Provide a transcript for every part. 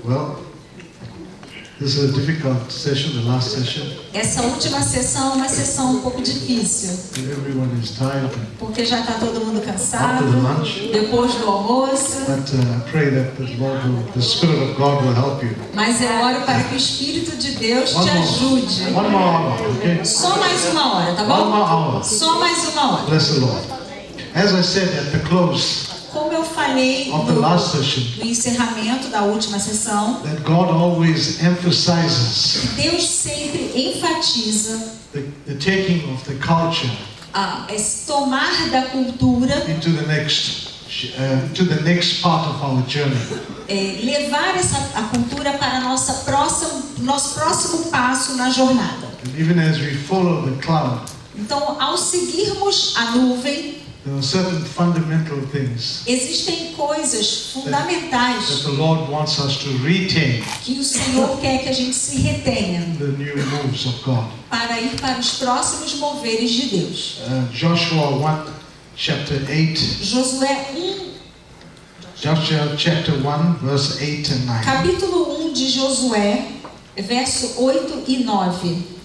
Well, this is a difficult session, the last session. Essa última sessão é uma sessão um pouco difícil, Everyone is tired porque já está todo mundo cansado, after the lunch. depois do almoço. But I pray that the Spirit of God will help you. Mas eu oro para que o Espírito de Deus te One ajude. more hour, okay? Só mais uma hora, tá One more bom? hour. Só mais uma hora. Bless the Lord. As I said at the close Como eu falei of the last session, no encerramento da última sessão, that God always emphasizes Deus sempre enfatiza the taking of the culture esse tomar da cultura, into the next part of our journey. levar a cultura para nosso próximo passo na jornada. And even as we follow the cloud, Então, ao seguirmos a nuvem, there are certain fundamental things existem coisas that fundamentais the Lord wants us to retain, que o Senhor quer que a gente se retenha the new moves of God. para ir para os próximos moveres de Deus. Joshua 1, chapter 8. Josué 1, Joshua chapter 1, verse 8 and 9. capítulo 1 de Josué, verso 8 e 9.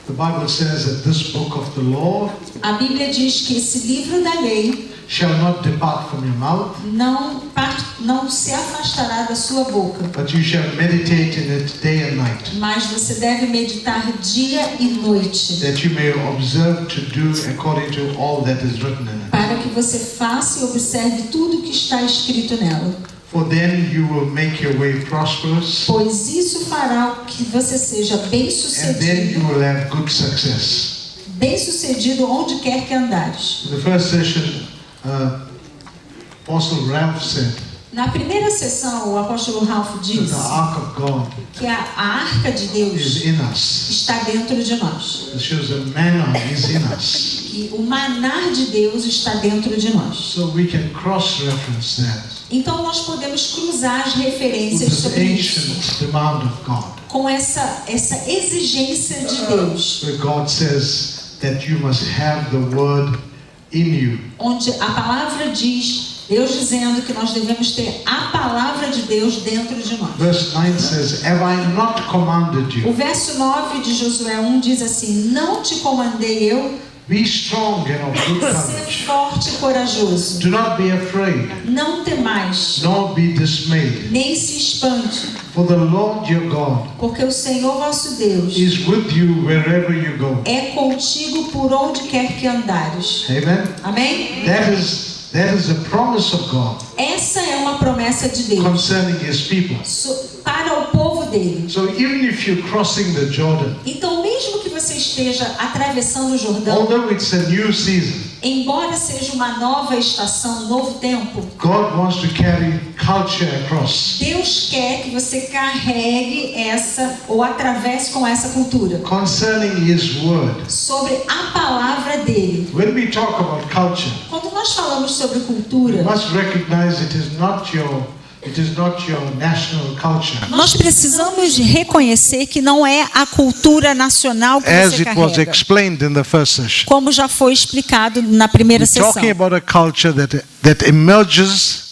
The Bible says that this book of the law A Bíblia diz que esse livro da lei shall not depart from your mouth, não se afastará da sua boca, but you shall meditate in it day and night, mas você deve meditar dia e noite, that you may observe to do according to all that is written in it. para que você faça e observe tudo que está escrito nela. For then you will make your way prosperous, Pois isso fará que você seja and then bem-sucedido, you will have good success. bem-sucedido onde quer que andares. In the first session, Apostle Ralph said Na primeira sessão, o apóstolo Ralph that disse the ark of God que a arca de Deus is in us. está dentro de nós, It shows that manna is in us. que o manar de Deus está dentro de nós. So we can cross-reference that Então nós podemos cruzar as with referências this sobre isso, ancient demand of God, com essa exigência de Deus, where God says that you must have the word in you. onde a palavra diz, Deus dizendo que nós devemos ter a palavra de Deus dentro de nós. Verse 9 says, have I not commanded O you? verso 9 de Josué 1 diz assim: não te comandei eu? Be strong and of good Ser courage. forte e corajoso. Do not be afraid, Não temais, nor be dismayed. nem se espante, For the Lord your God porque o Senhor vosso Deus is with you wherever you go. é contigo por onde quer que andares. Amen? Amém? That is a promise of God Essa é uma promessa de Deus concerning His people. para o povo dele. So even if you're crossing the Jordan, Então, mesmo que você esteja atravessando o Jordão, although it's a new season, embora seja uma nova estação, um novo tempo, God wants to carry culture across. Deus quer que você carregue essa ou atravesse com essa cultura Concerning His word. sobre a palavra dele. When we talk about culture, Quando nós falamos sobre you cultura, must recognize it is not your national culture. nós precisamos reconhecer que não é a cultura nacional que As você it was carrega, explained in the first session. como já foi explicado na primeira We're sessão. talking about a culture that emerges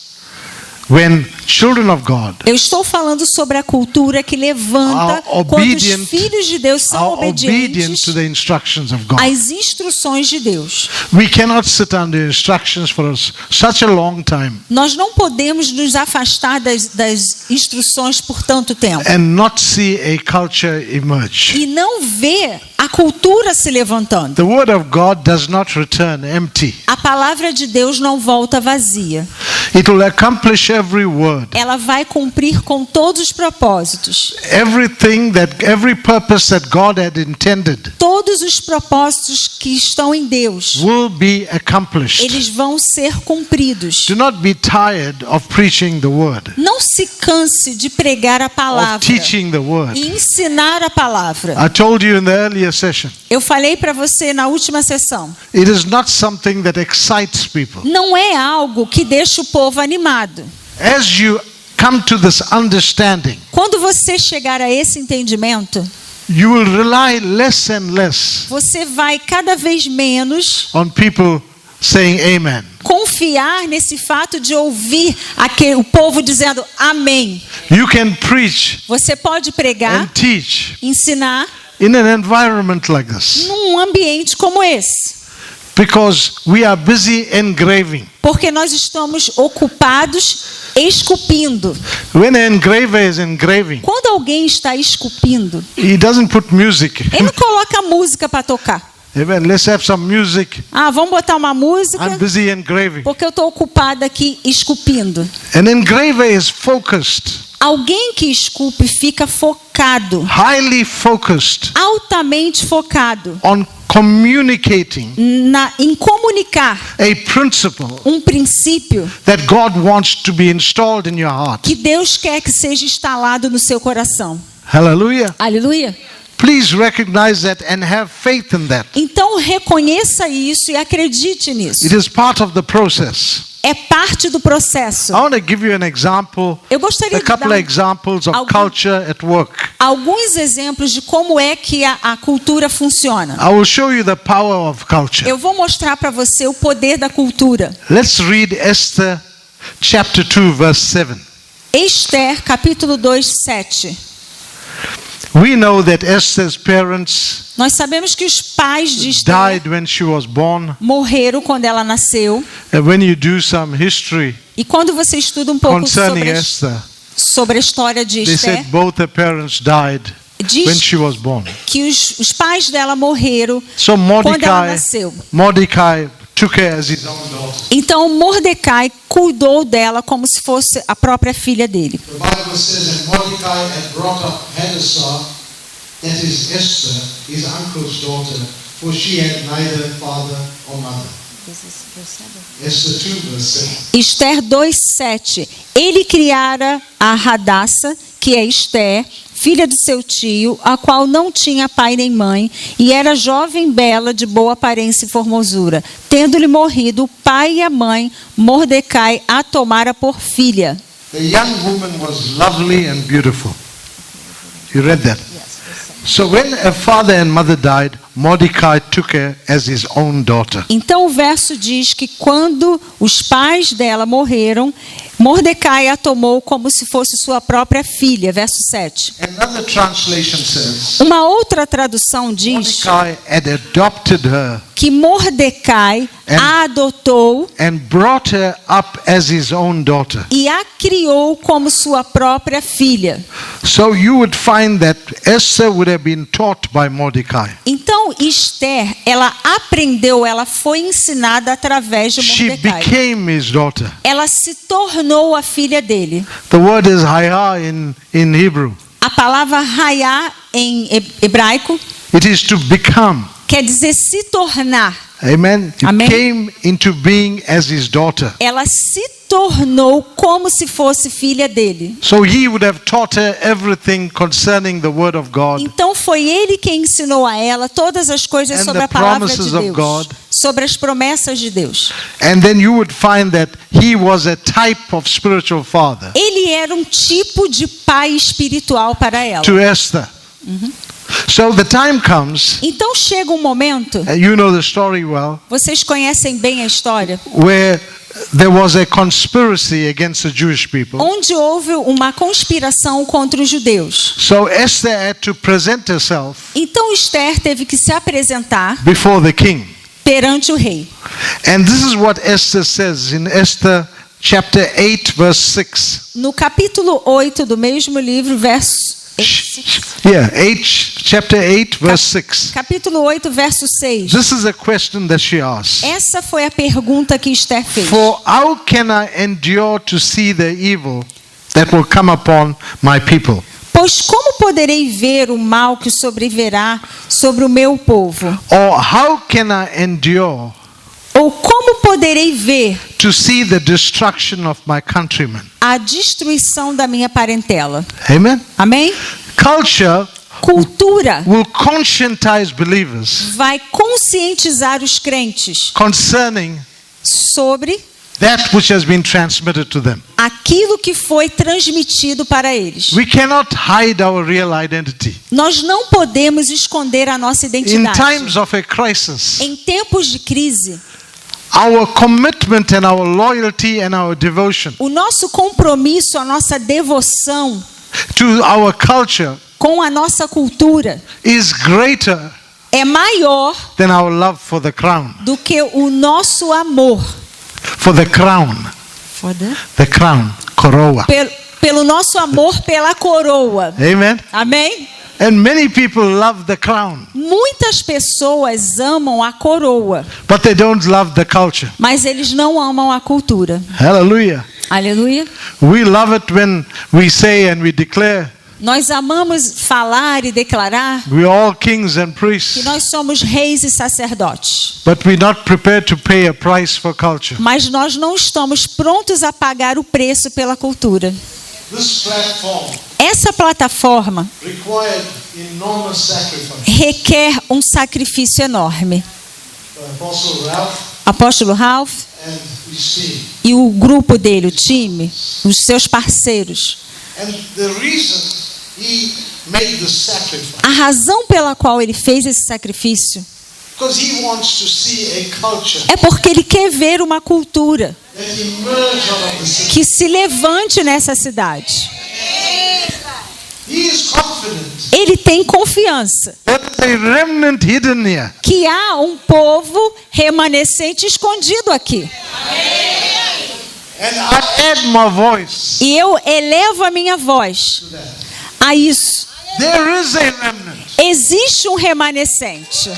when children of God Eu estou falando sobre a cultura que levanta are quando os obedient, filhos de Deus são are obedient obedientes to the instructions of God. às instruções de Deus. We cannot sit under instructions for such a long time Nós não podemos nos afastar das instruções por tanto tempo and not see a culture emerge. e não ver a cultura se levantando. The word of God does not return empty. A palavra de Deus não volta vazia. It will accomplish every word. Ela vai cumprir com todos os propósitos. Every purpose that God had intended Todos os propósitos que estão em Deus, will be accomplished. eles vão ser cumpridos. Do not be tired of preaching the word, Não se canse de pregar a of palavra teaching the word. e ensinar a palavra. I told you in the earlier session, Eu falei para você na última sessão, it is not something that excites people. não é algo que deixa o povo animado. As you come to this understanding, Quando você chegar a esse entendimento, you will rely less and less você vai cada vez menos on people saying amen. confiar nesse fato de ouvir o povo dizendo amém. You can preach Você pode pregar, and teach ensinar in an environment like this num ambiente como esse. because we are busy engraving. Porque nós estamos ocupados esculpindo. When an engraver is engraving, Quando alguém está esculpindo, he doesn't put music. ele não coloca música para tocar. Amen. Let's have some music. Ah, vamos botar uma música I'm busy engraving. porque eu estou ocupada aqui esculpindo. An engraver is focused, Alguém que esculpe fica focado, highly focused altamente focado on communicating em comunicar a principle um princípio that God wants to be installed in your heart. que Deus quer que seja instalado no seu coração. Hallelujah. Aleluia. Please recognize that and have faith in that. Então reconheça isso e acredite nisso. It is part of the process. É parte do processo. I want to give you an example, Eu gostaria a de couple dar of examples of algum- culture at work. alguns exemplos de como é que a cultura funciona. I will show you the power of culture. Eu vou mostrar para você o poder da cultura. Let's read Esther chapter 2 verse 7. Esther, capítulo 2, 7. We know that Esther's parents Nós sabemos que os pais de Esther died when she was born. morreram quando ela nasceu. And when you do some history E quando você estuda um pouco concerning Esther, sobre a história de they Esther, said both her parents died when diz she was born. que os pais dela morreram So quando ela nasceu. Mordecai took her as his own daughter. Então Mordecai cuidou dela como se fosse a própria filha dele. The Bible says that Mordecai had brought up Hadassah, that is Esther, his uncle's daughter, for she had neither father or mother. Esther 2 verse 7. Esther 2:7. Ele criara a Radassa, que é Esther, filha do seu tio, a qual não tinha pai nem mãe, e era jovem bela, de boa aparência e formosura. Tendo-lhe morrido o pai e a mãe, Mordecai a tomara por filha. The young woman was lovely and beautiful. You read that? So when her father and mother died, Mordecai took her as his own daughter. Então o verso diz que quando os pais dela morreram, Mordecai a tomou como se fosse sua própria filha. Verso 7. Another translation says, Uma outra tradução diz Mordecai had adopted her que Mordecai a adotou and brought her up as his own daughter. e a criou como sua própria filha. So you would find that Esther would have been taught by Mordecai. Então Esther, ela aprendeu, ela foi ensinada através de She Mordecai. became his daughter. Ela se tornou a filha dele. The word is Haya in Hebrew. A palavra raiá em hebraico It is to become. quer dizer se tornar. Amen. It Amen. came into being as his daughter. Ela se tornou como se fosse filha dele. So he would have taught her everything concerning the word of God. Então foi ele quem ensinou a ela todas as coisas And sobre the a palavra de promises of Deus, God. sobre as promessas de Deus. And then you would find that he was a type of spiritual father Ele era um tipo de pai espiritual para ela. to Esther. So the time comes, Então chega um momento, and you know the story well, vocês conhecem bem a história, where there was a conspiracy against the Jewish people. onde houve uma conspiração contra os judeus. So Esther had to present herself Então Esther teve que se apresentar before the king. perante o rei. And this is what Esther says in Esther chapter 8 verse 6. No capítulo 8 do mesmo livro, verso Yeah, chapter 8 verse 6. capítulo 8, verso 6. This is a question that she asked. Essa foi a pergunta que Esther fez. For how can I endure to see the evil that will come upon my people? Pois como poderei ver o mal que sobrevirá sobre o meu povo? Or how can I endure Ou como poderei ver to see the destruction of my countrymen? a destruição da minha parentela? Amen. Amém? Culture Cultura will conscientize believers vai conscientizar os crentes concerning sobre that which has been transmitted to them. aquilo que foi transmitido para eles. We cannot hide our real identity. Nós não podemos esconder a nossa In identidade. times of a crisis, Em tempos de crise, our commitment and our loyalty and our devotion O nosso compromisso, a nossa devoção to our culture com a nossa cultura is greater é maior than our love for the crown. do que o nosso amor For the crown. The crown. Coroa. pelo nosso amor pela coroa. Amen. Amém? And many people love the crown, Muitas pessoas amam a coroa, but they don't love the culture. mas eles não amam a cultura. Hallelujah. Aleluia. We love it when we say and we declare Nós amamos falar e declarar we're all kings and que priests, nós somos reis e sacerdotes. but we're not prepared to pay a price for culture. Mas nós não estamos prontos a pagar o preço pela cultura. This platform Essa plataforma required enormous sacrifice. requer um sacrifício enorme. Apostle Ralph Apóstolo Ralph and his team. e o grupo dele, o time, os seus parceiros. And the reason he made the sacrifice, A razão pela qual ele fez esse sacrifício because he wants to see a culture é porque ele quer ver uma cultura that emerge out of the city. que se levante nessa cidade. He is confident Ele tem confiança there is a remnant hidden here. que há um povo remanescente escondido aqui. And I add my voice E eu elevo a minha voz to that. a isso. There is a remnant. Existe um remanescente.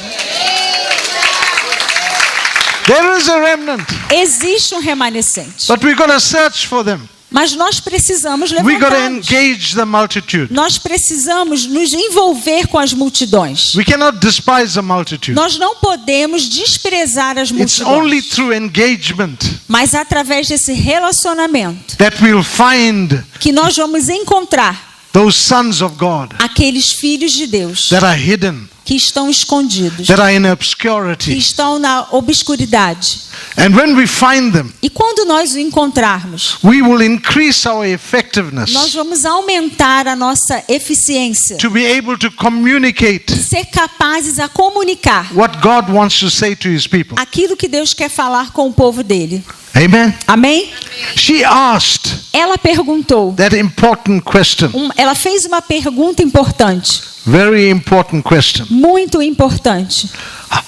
There is a remnant. Existe um remanescente. But we're going to search for them. Mas nós precisamos We're going to levantá-los. engage the multitude. Nós precisamos nos envolver com as multidões. We cannot despise the multitude. Nós não podemos desprezar as It's only multidões. through engagement Mas através desse relacionamento that we'll find que nós vamos encontrar those sons of God aqueles filhos de Deus that are hidden, que estão escondidos, that are in que obscurity. estão na obscuridade. And when we find them, E quando nós o encontrarmos, we will increase our nós effectiveness vamos aumentar a nossa eficiência, to be able to communicate ser capazes a comunicar what God wants to say to his people. aquilo que Deus quer falar com o povo dele. Amen. Amém? She asked Ela perguntou, that important question. ela fez uma pergunta importante, Very important question. muito importante.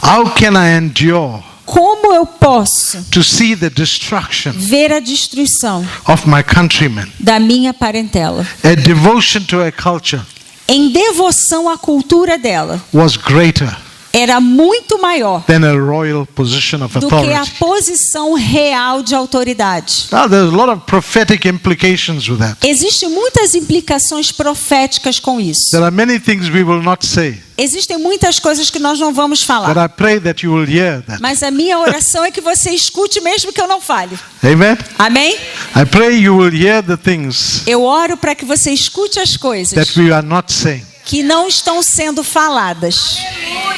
How can I endure Como eu posso to see the destruction ver a destruição of my countrymen? da minha parentela? A devotion to a culture Em devoção à cultura dela, was greater era muito maior than a royal position of do que a authority. posição real de autoridade. Now, there's a lot of prophetic implications with that. Existem muitas implicações proféticas com isso. There are many things we will not say, Existem muitas coisas que nós não vamos but falar. I pray that you will hear that. Mas a minha oração é que você escute mesmo que eu não fale. Amen? Amém? I pray you will hear the things Eu oro para que você escute as coisas that we are not saying. que não estão sendo faladas.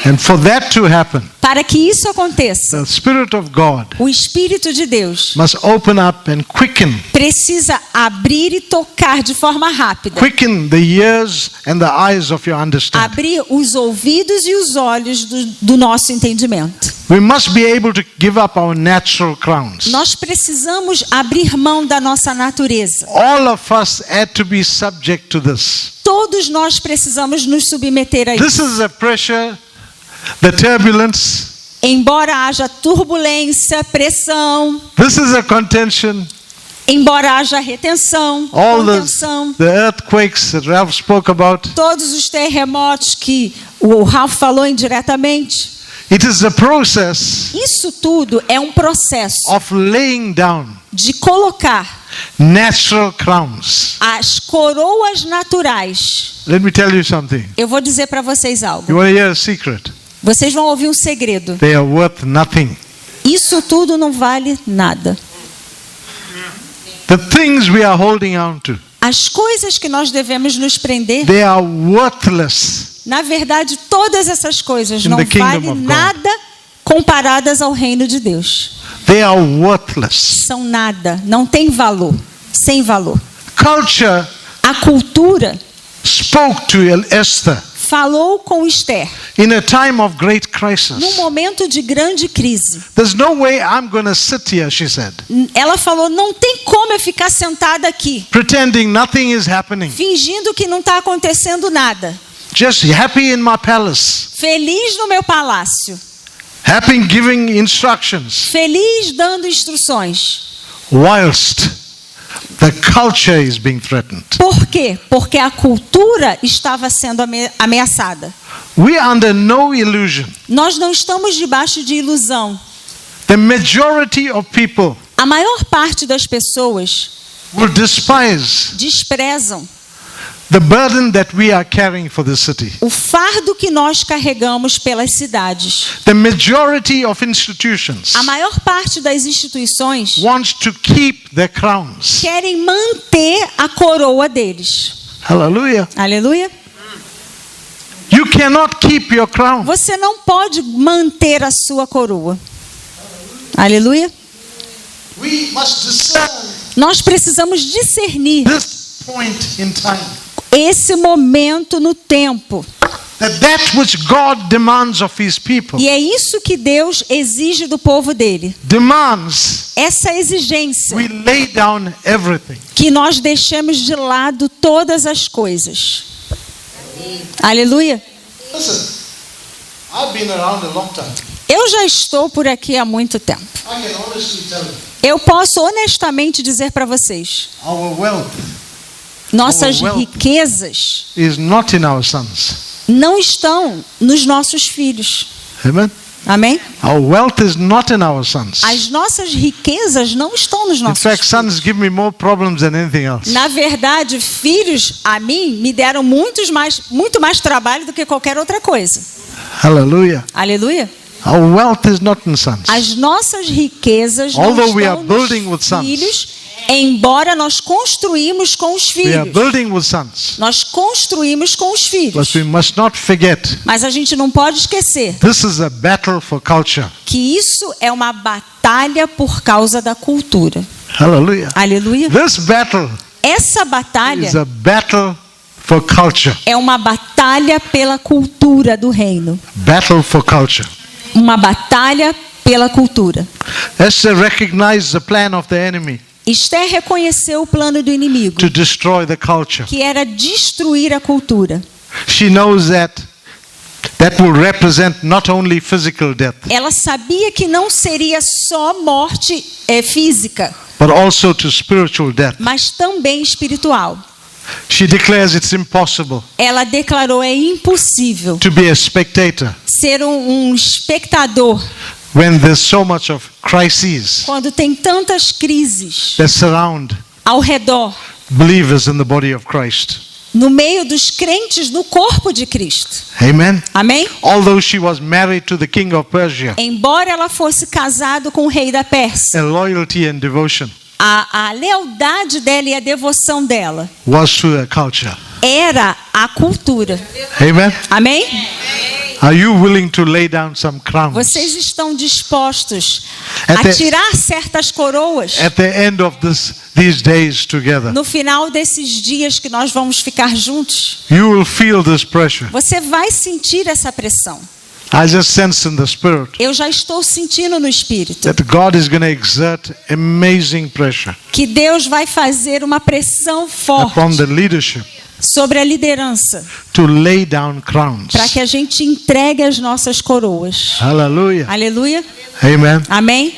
And for that to happen, Para que isso aconteça, the Spirit of God o Espírito de Deus must open up and quicken precisa abrir e tocar de forma rápida. quicken the ears and the eyes of your understanding. Abrir os ouvidos e os olhos do nosso entendimento. We must be able to give up our natural crowns. Nós precisamos abrir mão da nossa natureza. All of us had to be subject to this. Todos nós precisamos nos submeter a This isso. is the pressure, the turbulence. Embora haja turbulência, pressão, This is a contention. embora haja retenção, All contenção, the earthquakes that Ralph spoke about. todos os terremotos que o Ralph falou indiretamente. It is a process Isso tudo é um processo of laying down de colocar natural crowns. as coroas naturais. Let me tell you something. Eu vou dizer para vocês algo. You want to hear a secret? Vocês vão ouvir um segredo. They are worth nothing. Isso tudo não vale nada. The things we are holding on to, As coisas que nós devemos nos prender, they are worthless. na verdade, todas essas coisas In não the kingdom valem of God. nada comparadas ao reino de Deus. They are worthless. São nada, não tem valor, sem valor. Culture A cultura spoke to Esther falou com Esther in a time of great crisis. num momento de grande crise. There's no way I'm going to sit here, she said, Ela falou, não tem como eu ficar sentada aqui, pretending nothing is happening. fingindo que não está acontecendo nada. Just happy in my palace. Feliz no meu palácio. Happy giving instructions. Feliz dando instruções. Whilst the culture is being threatened. Por quê? Porque a cultura estava sendo ameaçada. We are under no illusion. Nós não estamos debaixo de ilusão. The majority of people A maior parte das pessoas will despise desprezam the burden that we are carrying for the city. o fardo que nós carregamos pelas cidades. The majority of institutions A maior parte das instituições wants to keep their crowns. querem manter a coroa deles. Hallelujah. Aleluia. You cannot keep your crown. Você não pode manter a sua coroa. Aleluia. We must discern Nós precisamos discernir This point in time. esse momento no tempo. That which God demands of his people E é isso que Deus exige do povo dele. demands Essa exigência we lay down everything. que nós deixemos de lado todas as coisas. Aleluia. Listen, I've been around a long time. Eu já estou por aqui há muito tempo. I can honestly tell you, Eu posso honestamente dizer para vocês, Our wealth nossas wealth. riquezas is not in our sons. não estão nos nossos filhos. Amen. Amém? Our wealth is not in our sons. As nossas riquezas não estão nos In nossos fact, filhos. sons give me more problems than anything else. Na verdade, filhos a mim me deram muito mais trabalho do que qualquer outra coisa. Hallelujah. Aleluia. Our wealth is not in sons. As nossas riquezas não Although we estão are building with nos sons. filhos, embora nós construímos com os We are filhos. building with sons. Nós construímos com os filhos. But we must not forget, Mas a gente não pode esquecer this is a battle for culture. que isso é uma batalha por causa da cultura. Hallelujah. Aleluia. This battle Essa batalha is a battle for culture. é uma batalha pela cultura do reino. Battle for culture. Uma batalha pela cultura. Esther recognized the plan of the enemy Esther reconheceu o plano do inimigo, to destroy the culture. que era destruir a cultura. She knows that will represent not only physical death, Ela sabia que não seria só morte física, but also to spiritual death. mas também espiritual. She declares it's impossible Ela declarou: é impossível to be a spectator ser um espectador when there's so much of crises quando tem tantas crises that surround ao redor, believers in the body of Christ. no meio dos crentes no corpo de Cristo. Amen. Amém? Although she was married to the king of Persia, Embora ela fosse casada com o rei da Pérsia, a loyalty and devotion a lealdade dela e a devoção dela was to a culture. era a cultura. Amen. Amém? Are you willing to lay down some crowns Vocês estão dispostos At a the- tirar certas coroas at the end of these days together? no final desses dias que nós vamos ficar juntos? You will feel this pressure. Você vai sentir essa pressão. I just sense in the spirit Eu já estou sentindo no espírito that God is going to exert amazing pressure que Deus vai fazer uma pressão upon forte the leadership sobre a liderança to lay down crowns. para que a gente entregue as nossas coroas. Hallelujah. Aleluia. Amen. Amém?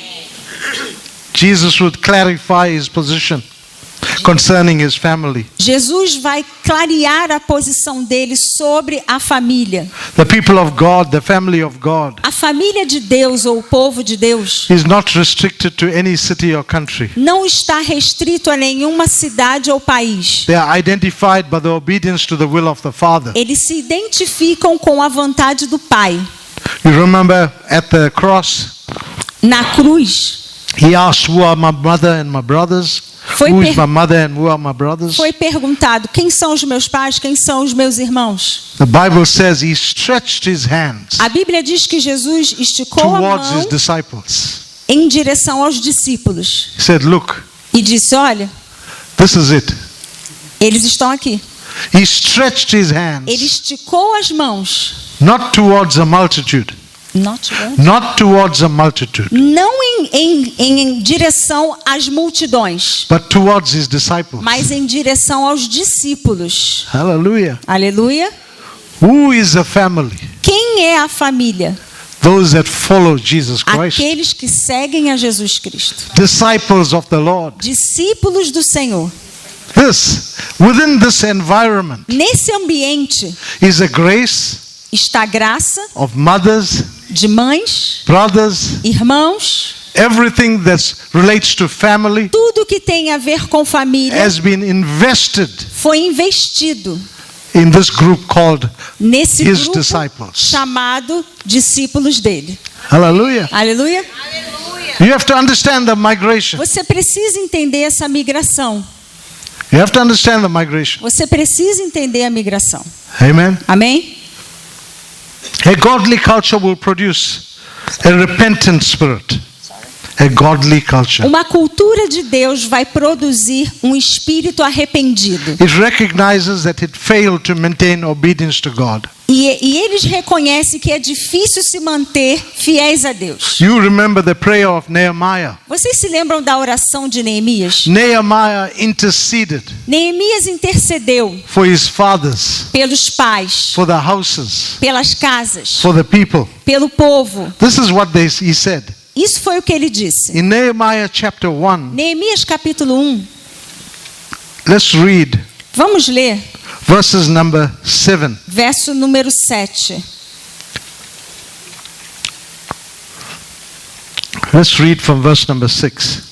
Jesus would clarify his position concerning his family. Jesus vai clarear a posição dele sobre a família. The people of God, the family of God, A família de Deus ou o povo de Deus is not restricted to any city or country. não está restrito a nenhuma cidade ou país. They are identified by the obedience to the will of the Father. Eles se identificam com a vontade do Pai. You remember at the cross, Na cruz, he asked, who are my mother and my brothers? Who is my mother and who are my brothers? foi perguntado: quem são os meus pais, quem são os meus irmãos? The Bible says he stretched his hands A Bíblia diz que Jesus esticou a towards his mão disciples. em direção aos discípulos He said, look, e disse: olha, this is it. eles estão aqui. He stretched his hands. Ele esticou as mãos. Not towards a multitude. Not towards a multitude. Não em direção às multidões. But towards his disciples. Mas em direção aos discípulos. Hallelujah. Aleluia. Who is a family? Quem é a família? Those that follow Jesus Christ. Aqueles que seguem a Jesus Cristo. Disciples of the Lord. Discípulos do Senhor. Within this environment. Nesse ambiente. Is a grace. Está a graça. Of mothers. De mães. Brothers. Irmãos. Everything that relates to family. Tudo que tem a ver com família. Has been invested. Foi investido. In this group called nesse his grupo disciples. Chamado discípulos dele. Hallelujah. Aleluia. You have to understand the migration. Você precisa entender essa migração. You have to understand the migration. Você precisa entender a migração. Amen. Amém? A godly culture will produce a repentant spirit. A godly culture. Uma cultura de Deus vai produzir um espírito arrependido. It recognizes that it failed to maintain obedience to God. E eles reconhecem que é difícil se manter fiéis a Deus. You remember the prayer of Nehemiah. Vocês se lembram da oração de Neemias? Nehemiah interceded. Neemias intercedeu. For his fathers. Pelos pais. For the houses. Pelas casas. For the people. Pelo povo. This is what he said. Isso foi o que ele disse. In Nehemiah chapter 1. Neemias capítulo 1. Let's read. Vamos ler. Verses number 7. Verso número 7. Let's read from verse number 6.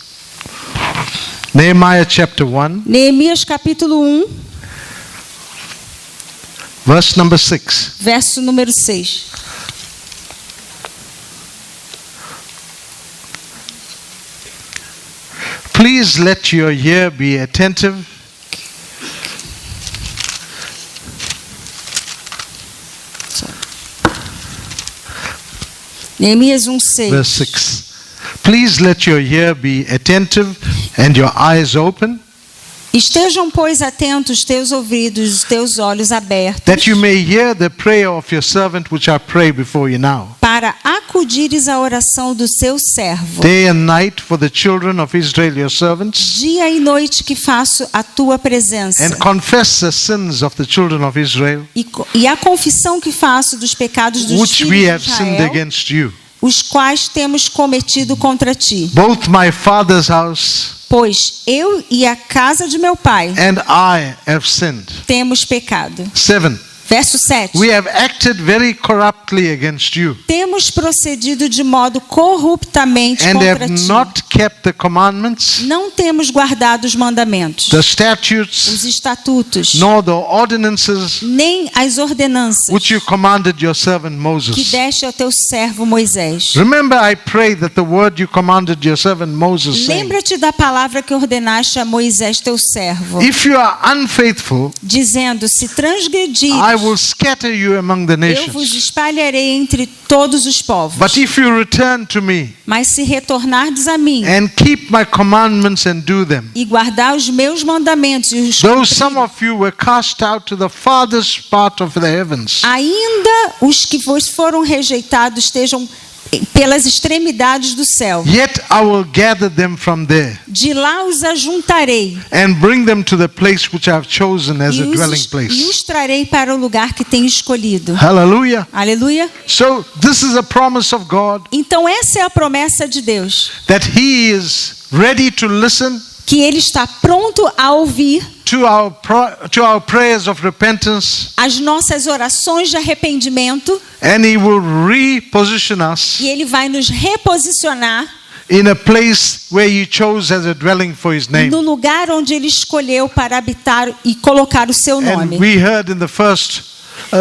Nehemiah chapter 1. Neemias capítulo 1. Verse number 6. Verso número 6. Please let your ear be attentive. Neemias 1:6. Verse 6. Please let your ear be attentive and your eyes open. Estejam, pois, atentos teus ouvidos, os teus olhos abertos. That you may hear the prayer of your servant which I pray before you now. Para acudires à oração do seu servo. Day and night for the children of Israel your servants. Dia e noite que faço a tua presença. And confess the sins of the children of Israel. E a confissão que faço dos pecados dos which filhos we de have sinned Israel. Against you. Os quais temos cometido contra ti. Both my father's house. Pois eu e a casa de meu pai. And I have sinned. Temos pecado. 7. Verso 7. We have acted very corruptly against you. Temos procedido de modo corruptamente and contra have ti. not kept the commandments. Não temos guardado os mandamentos. The statutes. Os estatutos. Nor the ordinances. Nem as ordenanças. Which you commanded your servant Moses. Que deste ao teu servo Moisés. Remember, I pray that the word you commanded your servant Moses. Lembra-te da palavra que ordenaste a Moisés teu servo. If you are unfaithful, dizendo: se transgredires, I will scatter you among the nations. Eu vos espalharei entre todos os povos. But if you return to me, mas se retornardes a mim, and keep my commandments and do them, e guardar os meus mandamentos e os though some of you were cast out to the farthest part of the heavens, ainda os que vos foram rejeitados estejam pelas extremidades do céu. Yet I will gather them from there. De lá os ajuntarei. And bring them to the place which I have chosen as a dwelling place. E os trarei para o lugar que tenho escolhido. Hallelujah. Aleluia. So this is a promise of God. Então essa é a promessa de Deus. That he is ready to listen. Que ele está pronto a ouvir. To our prayers of repentance. As nossas orações de arrependimento. And he will reposition us. E ele vai nos reposicionar. In a place where he chose as a dwelling for his name. No lugar onde ele escolheu para habitar e colocar o seu nome. And we heard in the first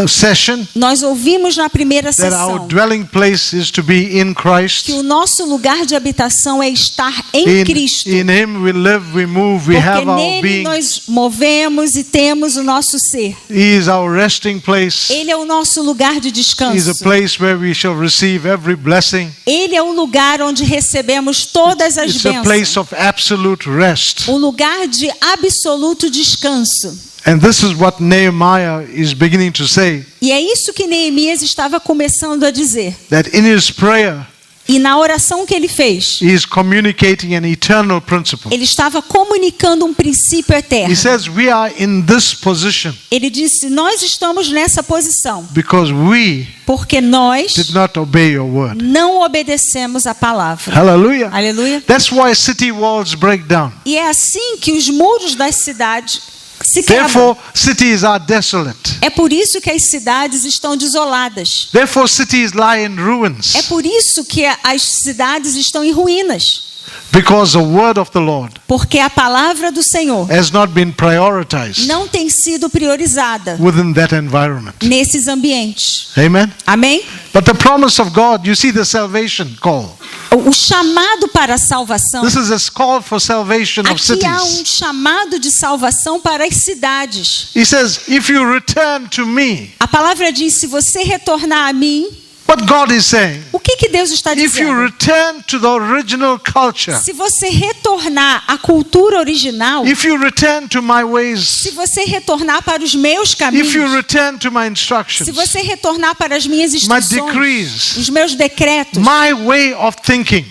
session. Nós ouvimos na primeira that sessão. Our dwelling place is to be in Christ. Que o nosso lugar de habitação é estar em Cristo. In him we live, we move, we have our being. Porque nele nós movemos e temos o nosso ser. He is our resting place. Ele é o nosso lugar de descanso. He is a place where we shall receive every blessing. Ele é o lugar onde recebemos todas as bênçãos. It's a place of absolute rest. Um lugar de absoluto descanso. And this is what Nehemiah is beginning to say, E é isso que Neemias estava começando a dizer. that in his prayer, E na oração que ele fez, he is communicating an eternal principle. ele estava comunicando um princípio eterno. He says, we are in this position Ele disse: nós estamos nessa posição because we porque nós did not obey your word. não obedecemos a palavra. Hallelujah. Aleluia. That's why city walls break down. E é assim que os muros das cidades se quebram. Therefore, cities are desolate. É por isso que as cidades estão desoladas. Therefore, cities lie in ruins. É por isso que as cidades estão em ruínas. Because the word of the Lord Porque a palavra do Senhor has not been prioritized não tem sido priorizada within that environment. nesses ambientes. Amen. Amém? But the promise of God, you see the salvation call. O chamado para a salvação. This is a call for salvation of Aqui há um cities. chamado de salvação para as cidades. He says, if you return to me, A palavra diz: se você retornar a mim, what God is saying, o que Deus está if you dizendo? return to the original culture, Se você retornar à cultura original, if you return to my ways, se você retornar para os meus caminhos, if you return to my se instructions, você retornar para as minhas my instruções, decrees, os meus decretos, my way of thinking,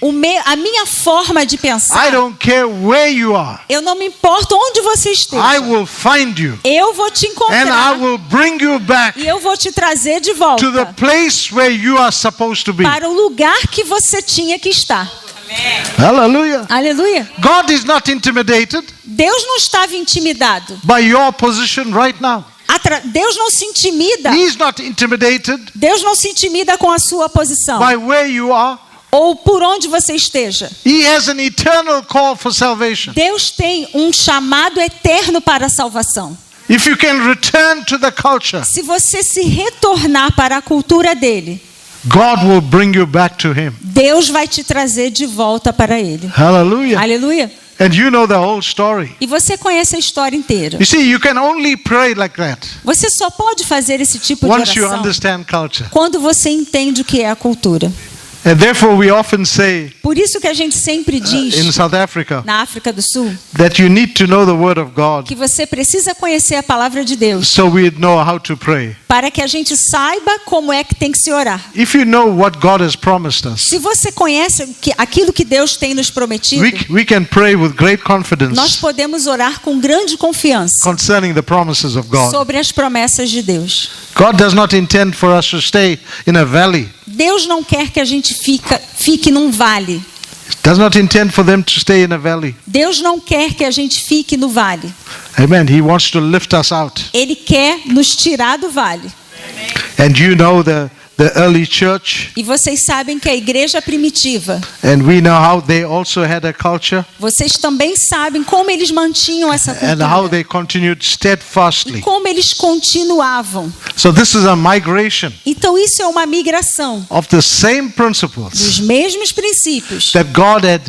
a minha forma de I pensar, don't care where you are, eu não me importo onde você I esteja, will find you eu vou te and I encontrar will bring you back e eu vou te trazer de to the volta place where you are supposed to be. para o lugar que você tinha que estar. Hallelujah. Aleluia. God is not intimidated Deus não estava intimidado. by your position right now. Deus não se intimida. He is not intimidated Deus não se intimida com a sua posição by where you are. ou por onde você esteja. He has an eternal call for salvation. Deus tem um chamado eterno para a salvação. If you can return to the culture, Se você se retornar para a cultura dele, God will bring you back to Him. Deus vai te trazer de volta para ele. Hallelujah. Aleluia. And you know the whole story. E você conhece a história inteira. You see, you can only pray like that Você só pode fazer esse tipo de once you oração understand culture. quando você entende o que é a cultura. And therefore we often say Por isso que a gente sempre in diz South Africa na África do Sul that you need to know the word of God que você precisa conhecer a palavra de Deus so we know how to pray. para que a gente saiba como é que tem que se orar. If you know what God has promised us, Se você conhece aquilo que Deus tem nos prometido, we can pray with great nós confidence podemos orar com grande confiança concerning the promises of God. sobre as promessas de Deus. God does not intend for us to stay in a valley. Deus não quer que a gente fique num vale. Does not intend for them to stay in a valley. Deus não quer que a gente fique no vale. Amen. He wants to lift us out. Ele quer nos tirar do vale. And you know the early church, E vocês sabem que a igreja primitiva, and we know how they also had a culture vocês também sabem como eles mantinham essa and how cultura. they continued E steadfastly. como eles continuavam. So this is a migration Então isso é uma migração of the same dos principles mesmos princípios that God had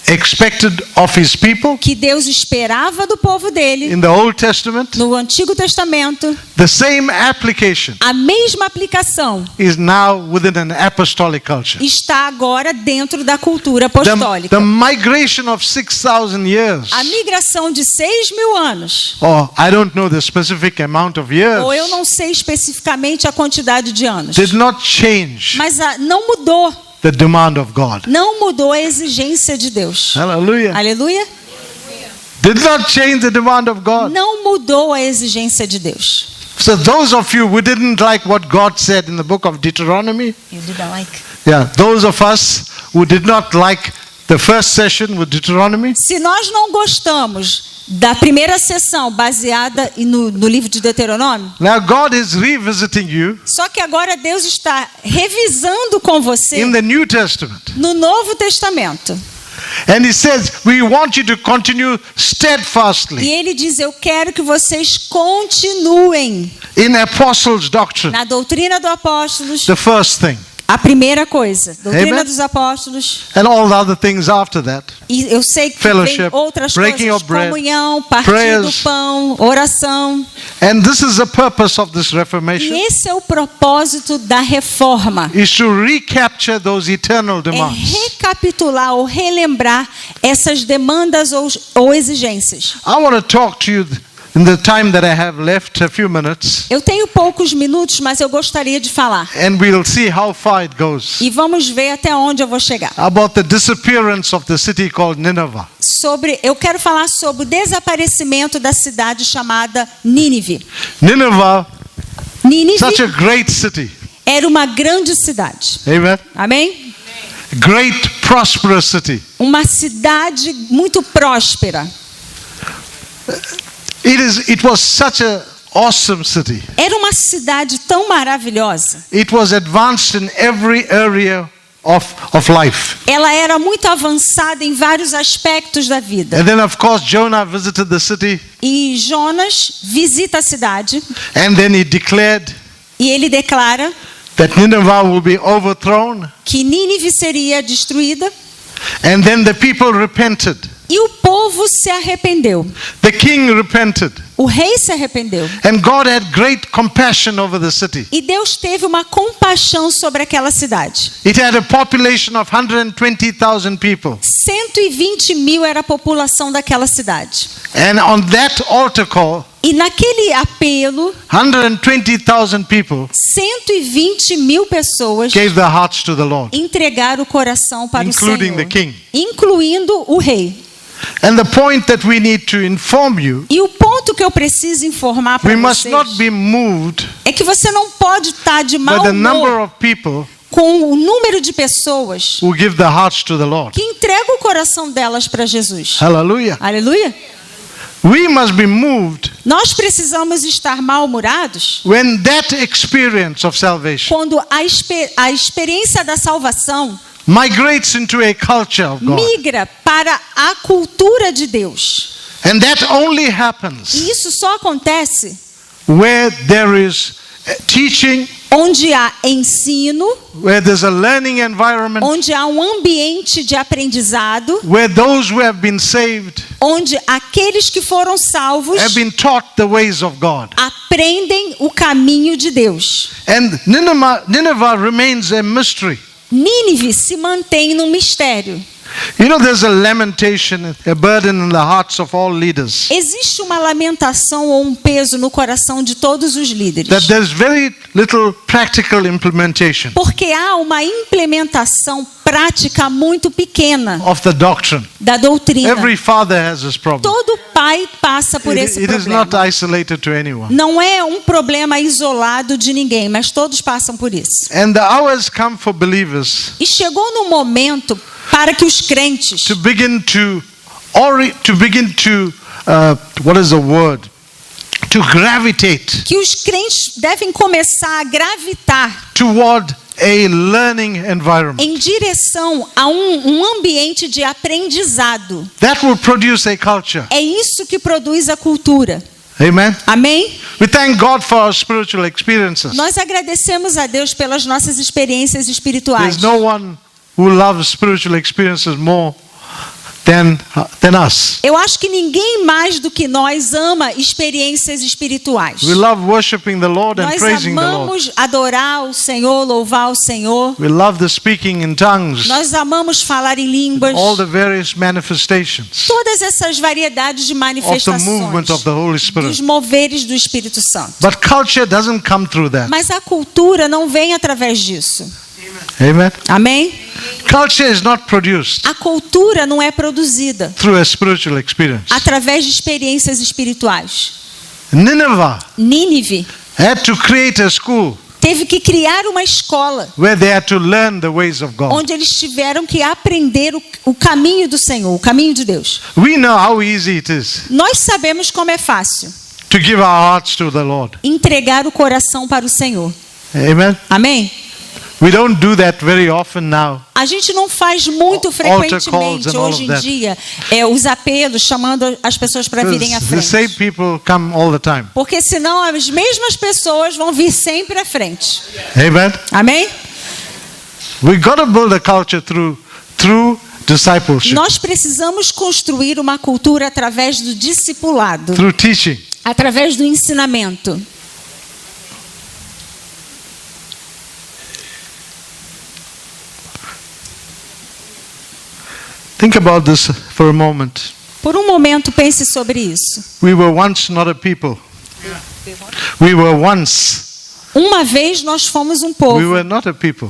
expected of his people que Deus esperava do povo dele in the Old Testament. no Antigo Testamento. The same application A mesma aplicação is now within an apostolic culture. está agora dentro da cultura The apostólica. migration of 6,000 years, A migração de 6.000 anos, or I don't know the specific amount of years, ou eu não sei especificamente a quantidade de anos, did not change mas não mudou. the demand of God. Não mudou a exigência de Deus. Hallelujah. Aleluia. Did not change the demand of God. Não mudou a exigência de Deus. So those of you who didn't like what God said in the book of Deuteronomy, those of us who did not like the first session with Deuteronomy, Se nós não gostamos da primeira sessão baseada no livro de Deuteronômio, now God is revisiting you só que agora Deus está revisando com você in the New Testament. no Novo Testamento. And he says, we want you to continue E steadfastly ele diz: eu quero que vocês continuem in apostles' doctrine. na doutrina dos apóstolos. The first thing. A primeira coisa, doutrina Amen. dos apóstolos. And all the other things after that. E eu sei que Fellowship, tem outras breaking coisas, of bread, comunhão, partir do prayers. pão, oração. And this is the purpose of this E Reformation, esse é o propósito da reforma. is to recapture those eternal É demands. recapitular ou relembrar essas demandas ou exigências. I want to talk to you in the time that I have left, a few minutes, Eu tenho poucos minutos, mas eu gostaria de falar. and we'll see how far it goes, E vamos ver até onde eu vou chegar. about the disappearance of the city called Nineveh. Eu quero falar sobre o desaparecimento da cidade chamada Nínive. Nineveh, Nínive such a great city. era uma grande cidade. Amen. Amém? Great, prosperous city. Uma cidade muito próspera. It was such an awesome city. Era uma cidade tão maravilhosa. It was advanced in every area of life. Ela era muito avançada em vários aspectos da vida. And then, of course, Jonah visited the city, E Jonas visita a cidade and then he declared e ele declara that Nineveh will be overthrown. que Nínive seria destruída And then the people repented. e o povo se arrependeu. The king repented. O rei se arrependeu. And God had great compassion over the city. E Deus teve uma compaixão sobre aquela cidade. It had a population of 120,000 people. 120 mil era a população daquela cidade. And on that altar call, E naquele apelo, 120,000 people 120 mil pessoas gave their hearts to the Lord, entregaram o coração para o including Senhor, the king. incluindo o rei. And the point that we need to inform you, E o ponto que eu preciso informar para we must not vocês be moved é que você não pode estar de by mau the number humor of people com o número de pessoas who give their hearts to the Lord. que entregam o coração delas para Jesus. Hallelujah. Aleluia. We must be moved Nós precisamos estar mal-humorados when that experience of salvation quando a experiência da salvação migrates into a culture of God. migra para a cultura de Deus. And that only happens E isso só acontece where there is teaching, onde há ensino, where there's a learning environment, onde há um ambiente de aprendizado, where those who have been saved onde aqueles que foram salvos have been taught the ways of God. aprendem o caminho de Deus. And Nineveh remains a mystery. Nínive se mantém num mistério. You know, there's a lamentation, a burden in the hearts of all leaders, Existe uma lamentação ou um peso no coração de todos os líderes. that there's very little practical implementation Porque há uma implementação prática muito pequena of the doctrine. da doutrina. Every father has this problem. Todo pai passa por esse It is not problema. isolated to anyone. Não é um problema isolado de ninguém, mas todos passam por isso. And the hour has come for believers E chegou no momento para que os crentes to begin to what is the word? To gravitate que os crentes devem começar a gravitar toward a learning environment em direção a um ambiente de aprendizado. that will produce a culture. É isso que produz a cultura. Amen. Amém? We thank God for our spiritual experiences. Nós agradecemos a Deus pelas nossas experiências espirituais. There's no one who loves spiritual experiences more than us. Eu acho que ninguém mais do que nós ama experiências espirituais. We love worshiping the Lord and Nós praising the Lord. amamos adorar o Senhor, louvar o Senhor. We love the speaking in tongues, Nós amamos falar em línguas. all the various manifestations Todas essas variedades de of the manifestações movement of the Holy dos Spirit. moveres do Espírito Santo. But culture doesn't come through that. Mas a cultura não vem através disso. Amen. Amém? Culture is not produced A cultura não é produzida through a spiritual experience. através de experiências espirituais. Nineveh Nínive had to create a school teve que criar uma escola where they had to learn the ways of God. onde eles tiveram que aprender o caminho do Senhor, o caminho de Deus. We know how easy it is Nós sabemos como é fácil to give our hearts to the Lord. entregar o coração para o Senhor. Amen. Amém? We don't do that very often now. A gente não faz muito Altar calls frequentemente and all hoje of em that. dia os apelos chamando as pessoas para virem à The same frente. people come all the time. Porque senão as mesmas pessoas vão vir sempre à frente. Amen. Amém? We got to build a culture through discipleship, Nós precisamos construir uma cultura através do discipulado, through teaching. através do ensinamento. Think about this for a moment. Por um momento pense sobre isso. We were once not a people. We were once. Uma vez nós fomos um We povo. were not a people.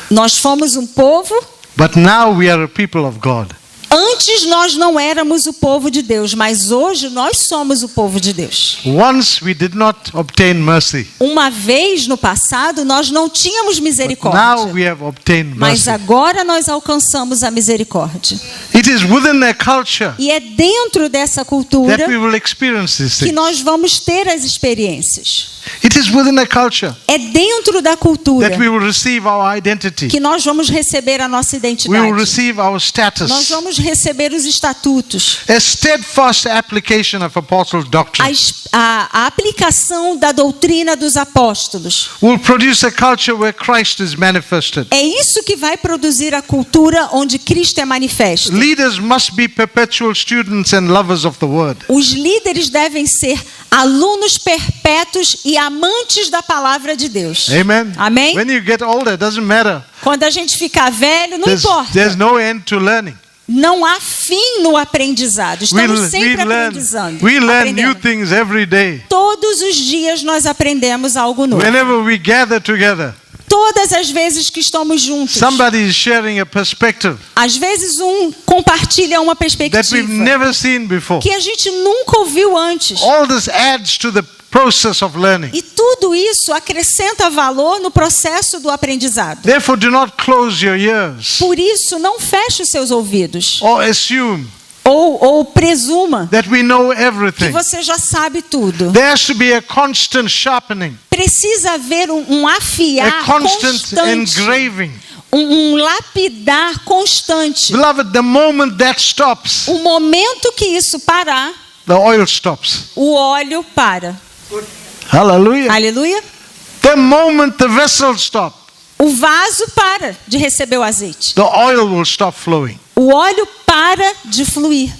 Nós fomos um povo. But now we are a people of God. Antes nós não éramos o povo de Deus, mas hoje nós somos o povo de Deus. Once we did not obtain mercy. Uma vez no passado nós não tínhamos But now misericórdia, we have obtained mas mercy. agora nós alcançamos a misericórdia. It is within a culture E é dentro dessa that cultura we will experience these que things. nós vamos ter as experiências. It is within a culture É dentro da cultura that we will receive our identity. que nós vamos receber a nossa We will identidade. receive our Nós status. vamos receber os estatutos. A steadfast application of apostles' doctrine A aplicação da doutrina dos apóstolos. will produce a culture where Christ is manifested. É isso que vai produzir a cultura onde Cristo é manifesto. Leaders must be perpetual students and lovers of the word. Os líderes devem ser alunos perpétuos e amantes da palavra de Deus. Amen. Amém? When you get older, it doesn't matter. Quando a gente ficar velho, não There's importa. no end to learning. Não há fim no aprendizado. Estamos sempre aprendizando. We learn new aprendendo. things every day. Todos os dias nós aprendemos algo novo. Whenever we gather together, Todas as vezes que estamos juntos. somebody is sharing a perspective Às vezes compartilha uma that we've perspectiva never seen before. que a gente nunca ouviu antes. All this adds to the process of learning. E tudo isso acrescenta valor no processo do aprendizado. Therefore, do not close your ears Por isso, não feche os seus ouvidos. or assume Ou presuma that we know que everything. você já sabe tudo. There has to be a constant sharpening, Precisa haver um afiar a constant constante. engraving. Um lapidar constante. Beloved, the moment that stops, O momento que isso parar, the oil stops. o óleo para. Hallelujah. Aleluia. The moment the vessel stops, O vaso para de receber o azeite. the oil will stop flowing. O óleo para de fluir.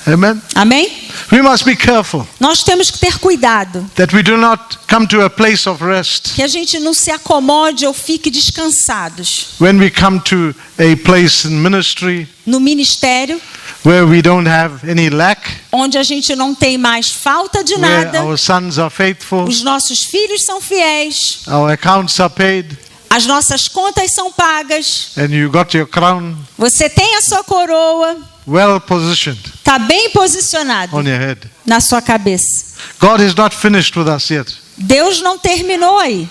Amen. Amém? We must be careful Nós temos que ter cuidado. that we do not come to a place of rest Que a gente não se acomode ou fique descansados. when we come to a place in ministry No ministério, where we don't have any lack, onde a gente não tem mais falta de where nada. our sons are faithful, Os nossos filhos são fiéis. our accounts are paid, As nossas contas são pagas. and you got your crown Você tem a sua coroa. well positioned Está bem posicionado on your head. na sua cabeça. God is not finished with us yet. Deus não terminou aí.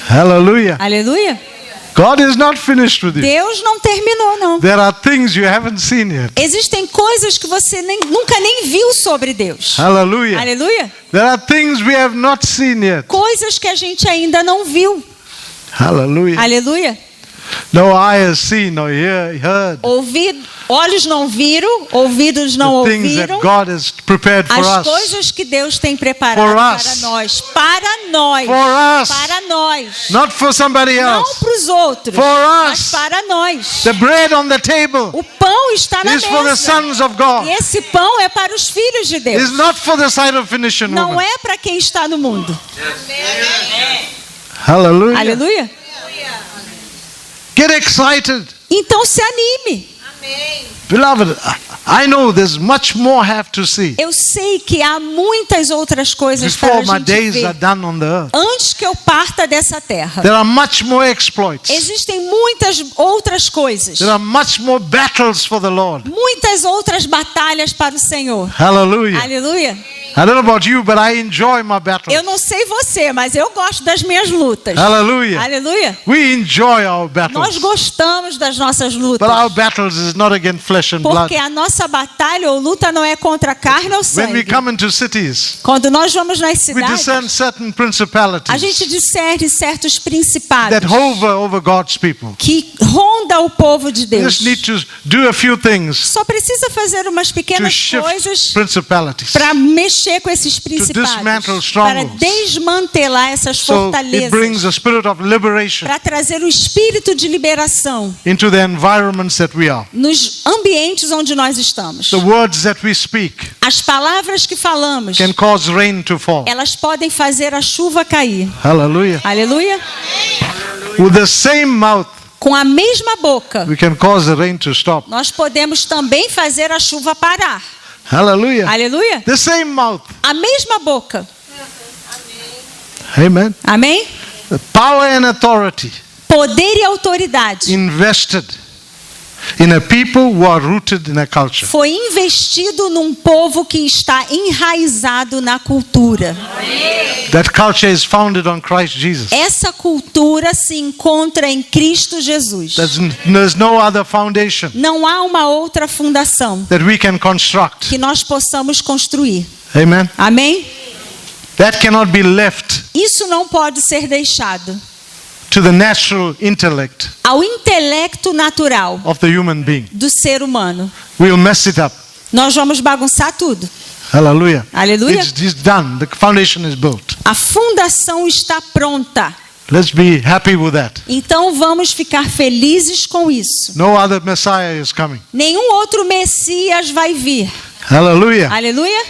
Hallelujah. Aleluia. God is not finished with you. Deus não terminou, não. There are things you haven't seen yet. Existem coisas que você nunca nem viu sobre Deus. Hallelujah. Aleluia. There are things we have not seen yet. Coisas que a gente ainda não viu. Hallelujah. Aleluia. No eye has seen, no ear heard. Olhos não viram, ouvidos não The things that ouviram. God has prepared for As us. coisas que Deus tem preparado For para us. nós. Para nós. For us. Para nós. Not for somebody Não else. para os outros, For mas us. para nós. The bread on the table O pão está na is for the mesa. sons of God. E esse pão é para os filhos de Deus. It's not for the Syrophoenician Não woman. é para quem está no mundo. Hallelujah. Aleluia. Get excited. Então se anime. Beloved, I know there's much more I have to see Eu sei que há muitas outras coisas para a before my gente days ver are done on the earth. antes que eu parta dessa terra. There are much more exploits. Existem muitas outras coisas. There are much more battles for the Lord. Muitas outras batalhas para o Senhor. Hallelujah. Aleluia. I don't know about you, but I enjoy my battles. Eu não sei você, mas eu gosto das minhas lutas. Hallelujah. Aleluia. We enjoy our Nós battles. gostamos das nossas lutas. But our battles is not against flesh and blood. Porque a nossa batalha ou luta não é contra a carne ou When we sangue. come into cities, Quando nós vamos nas we cidades, discern certain a principalities gente discerne certos principados that hover over God's people. que ronda o povo de We Deus. just need to do a few things Só precisa fazer umas to pequenas shift coisas principalities. para mexer com esses dismantle principados, strongholds. para desmantelar essas So it brings fortalezas, a spirit of liberation para trazer o espírito de liberação into the environments that we are. nos ambientes onde nós estamos. The words that we speak As palavras que falamos, can cause rain to fall. elas podem fazer a chuva cair. Hallelujah. Aleluia. With the same mouth, Com a mesma boca, we can cause the rain to stop. nós podemos também fazer a chuva parar. Hallelujah. Aleluia. The same mouth. A mesma boca. Amen. Amém? The power and authority Poder e autoridade invested in a people who are rooted in a culture. foi investido num povo que está enraizado na cultura. That culture is founded on Christ Jesus. Essa cultura se encontra em Cristo Jesus. There's no other foundation Não há uma outra fundação that we can construct. que nós possamos construir. Amen. Amém? That cannot be left Isso não pode ser deixado to the natural intellect ao intelecto natural of the human being. do ser humano. We'll mess it up. Nós vamos bagunçar tudo. Hallelujah. Aleluia. It's done. The foundation is built. A fundação está pronta. Let's be happy with that. Então vamos ficar felizes com isso. No other Messiah is coming. Nenhum outro Messias vai vir. Hallelujah. Aleluia.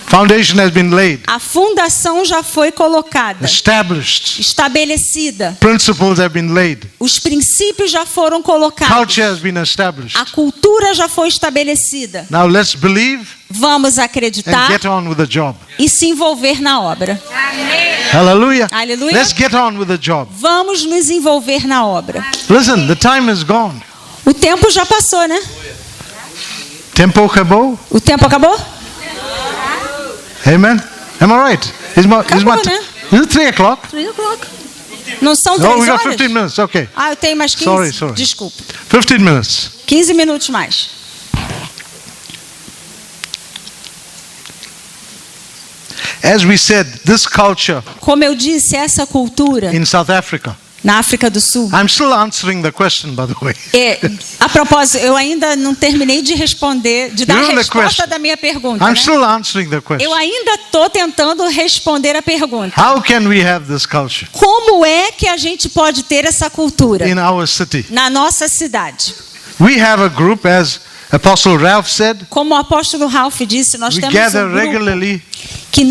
Foundation has been laid, A fundação já foi colocada, established. estabelecida. Principles have been laid. Os princípios já foram colocados. Culture has been established. A cultura já foi estabelecida. Now let's believe Vamos and acreditar get on with the job. e se envolver na obra. Hallelujah. Aleluia. Let's get on with the job. Vamos nos envolver na obra. Listen, the time is gone. O tempo já passou, né? Tempo acabou. O tempo acabou? Amen. Am I right? Acabou, né? Is it 3 o'clock? 3 o'clock. Não são Oh, 3 we got horas? 15 minutes. Okay. Ah, eu tenho mais 15? Sorry. Desculpa. 15 minutes. 15 minutos mais. As we said, this culture Como eu disse, essa cultura in South Africa. na África do Sul. I'm still answering the question, by the way. A propósito, eu ainda não terminei de responder, de dar a You know the resposta question. da minha pergunta. I'm Né? still answering the question. Eu ainda estou tentando responder a pergunta. How can we have this culture Como é que a gente pode ter essa cultura in our city? na nossa cidade? We have a group, as Apostle Ralph said, Como o apóstolo Ralph disse, nós we temos gather um grupo regularly que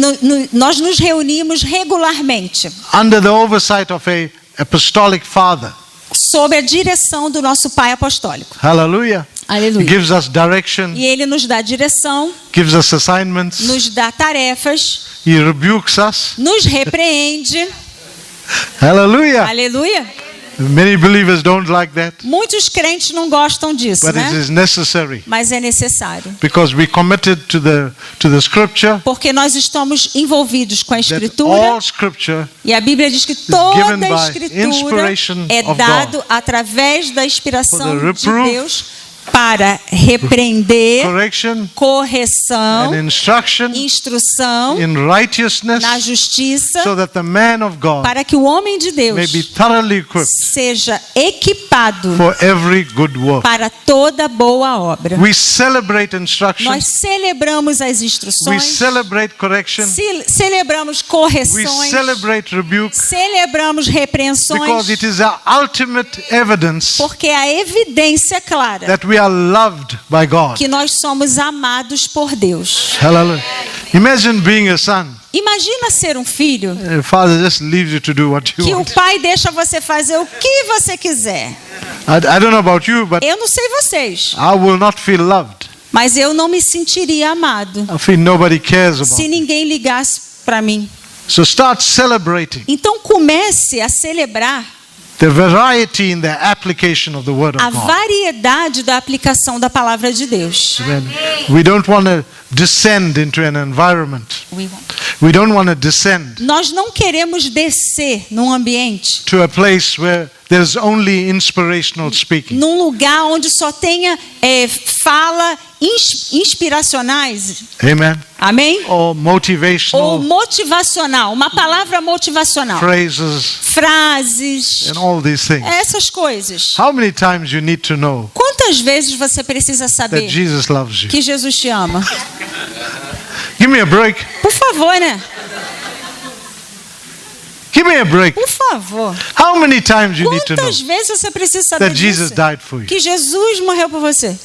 nós nos reunimos regularmente under the oversight of a apostolic father. sob a direção do nosso pai apostólico. Hallelujah. He Aleluia. gives us direction, E ele nos dá direção, gives us assignments, nos dá tarefas, he rebukes us. nos repreende. Hallelujah. Aleluia. Many believers don't like that, Muitos crentes não gostam disso, but né? it is necessary Mas é necessário. because we committed to the scripture Porque nós estamos envolvidos com a that Escritura. all scripture E a Bíblia diz que given toda by a Escritura inspiration é of dado através da inspiração For the de reproof, Deus para repreender, correction correção, and instruction instrução in righteousness, na justiça, so that the man of God para que o homem de may be Deus thoroughly equipped seja equipado for every good work. para toda boa obra. We celebrate instruction, Nós celebramos as we instruções, celebrate correction, celebramos we correções, celebrate rebuke, celebramos repreensões, because it is our ultimate evidence porque é a evidência clara that we are loved by God. que nós somos amados por Deus. Hallelujah. Imagine being a son. Imagina ser um filho Your father just leaves you to do what you que o want. pai deixa você fazer o que você quiser. I don't know about you, but Eu não sei vocês, I will not feel loved. mas eu não me sentiria amado I feel nobody cares about se me. ninguém ligasse para mim. So start celebrating Então comece a celebrar the variety in the application of the word a of God. variedade da aplicação da palavra de Deus. Amen. We don't want to descend into an environment. We don't want to descend Nós não queremos descer num ambiente, to a place where there's only inspirational speaking. num lugar onde só tenha fala inspiracionais. Amen. Amém? Or Ou motivational motivacional, uma palavra motivacional. phrases Frases, and all these things. essas coisas. How many times you need to know Quantas vezes você precisa that saber Jesus loves you? que Jesus te ama? Give me a break. Por favor, né? Give me a break. Por favor. How many times you need to know Quantas vezes você precisa saber that Jesus disso? died for you? Que Jesus morreu por você.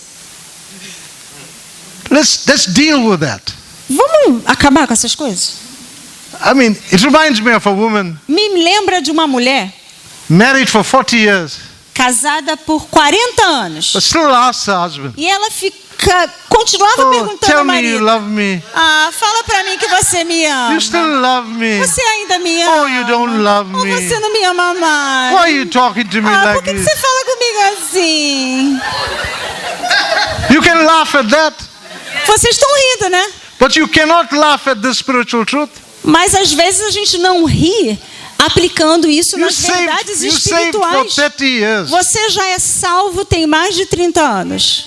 Let's deal with that. Vamos acabar com essas coisas? I mean, it reminds me of a woman Me lembra de uma mulher married for 40 years, casada por 40 anos. but still asks her husband, E ela continuava "Oh, perguntando tell ao me you marido: love me. fala pra mim que você me ama. You still love me. Você ainda me ama? Oh, you don't love Ou me. você não me ama mais? Why are you talking to me por like que this?" você fala comigo assim? You can laugh at that, Vocês estão rindo, né? but you cannot laugh at the spiritual truth. Mas às vezes a gente não ri aplicando isso You nas verdades saved for espirituais. 30 years, Você já é salvo tem mais de 30 anos.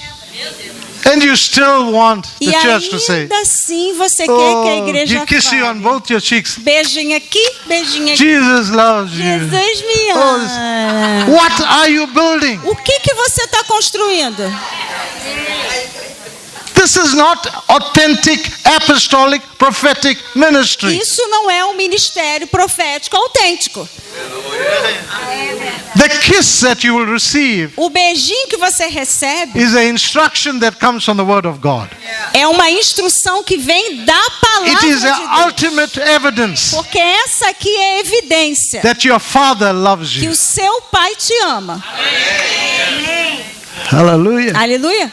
and you still want the E church to say, ainda assim você quer que a "Oh, igreja he kiss you on fale. both your cheeks. Beijinho aqui, beijinho aqui. Jesus loves you." Jesus me Oh, ama. What are you building? O que você está construindo? This is not authentic, apostolic, prophetic ministry. Isso não é um ministério profético autêntico. The kiss that you will receive O beijinho que você recebe is a instruction that comes from the Word of God. é uma instrução que vem da palavra It is de the Deus. ultimate evidence Porque essa aqui é a evidência that your Father loves que you. o seu pai te ama. Hallelujah. Aleluia.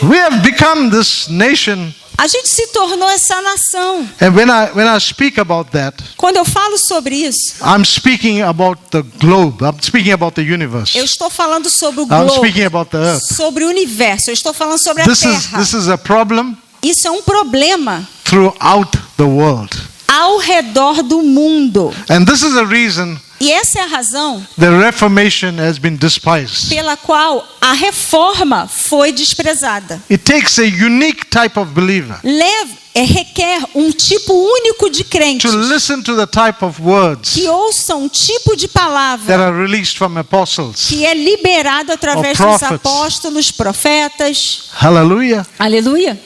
We have become this nation, A gente se tornou essa nação. and when I speak about that, Quando eu falo sobre isso, I'm speaking about the globe. I'm speaking about the universe. eu estou falando sobre o I'm globo, speaking about the earth. sobre o universo. Eu estou falando sobre a This terra. is a problem Isso é um problema throughout the world. ao redor do mundo. And this is the reason E essa é a razão the Reformation has been despised. pela qual a reforma foi desprezada. It takes a unique type of believer Requer um tipo único de crentes to listen to the type of words que ouçam um tipo de that palavra are released from apostles. que é liberado através Or dos prophets. apóstolos, profetas. Hallelujah. Aleluia.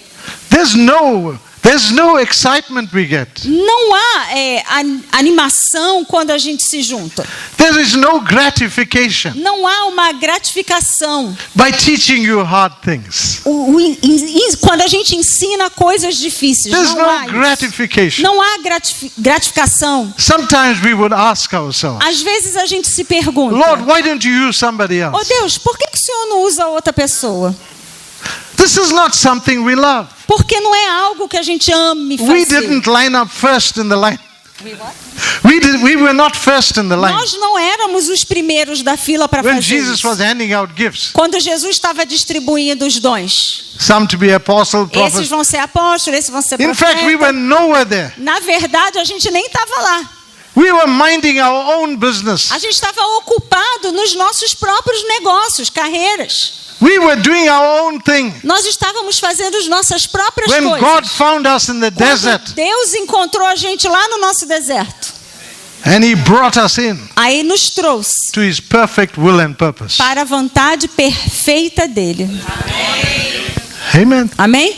There's no excitement we get. Não há animação quando a gente se junta. There is no gratification Não há uma gratificação. by teaching you hard things. Quando a gente ensina coisas difíceis, There's não há no isso. gratification. Não há gratificação. Sometimes we would ask ourselves, Às vezes a gente se pergunta: Lord, why don't you use somebody oh else? Deus, por que o Senhor não usa outra pessoa? This is not something we love. Porque não é algo que a gente ame fazer. We didn't line up first in the line. We were not first in the line. Nós não éramos os primeiros da fila para When fazer Jesus isso. was handing out gifts, Quando Jesus estava distribuindo os dons. some to be apostle, Esses prophets. vão ser apóstolos, esses vão ser In fact, we were profetas. nowhere there. Na verdade, a gente nem estava lá. We were minding our own business. A gente estava ocupado nos nossos próprios negócios, carreiras. We were doing our own thing. Nós estávamos fazendo as nossas próprias When coisas. God found us in the Quando desert Deus encontrou a gente lá no nosso deserto, and He brought us in aí nos trouxe to His perfect will and purpose. para a vontade perfeita dele. Amen. Amém?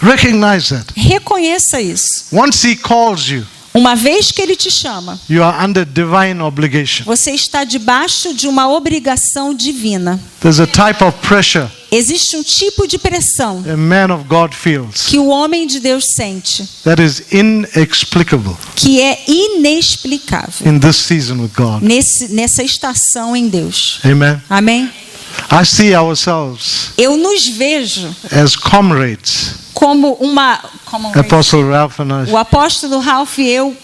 Recognize that. Reconheça isso. Once He calls you, Uma vez que ele te chama, you are under divine obligation. você está debaixo de uma obrigação divina. There's a type of pressure Existe um tipo de pressão a man of God feels que o homem de Deus sente, that is inexplicable que é inexplicável in this season with God. nessa estação em Deus. Amen. Amém? I see ourselves Eu nos vejo as comrades. como Apostle Ralph and I. o apóstolo Ralph e eu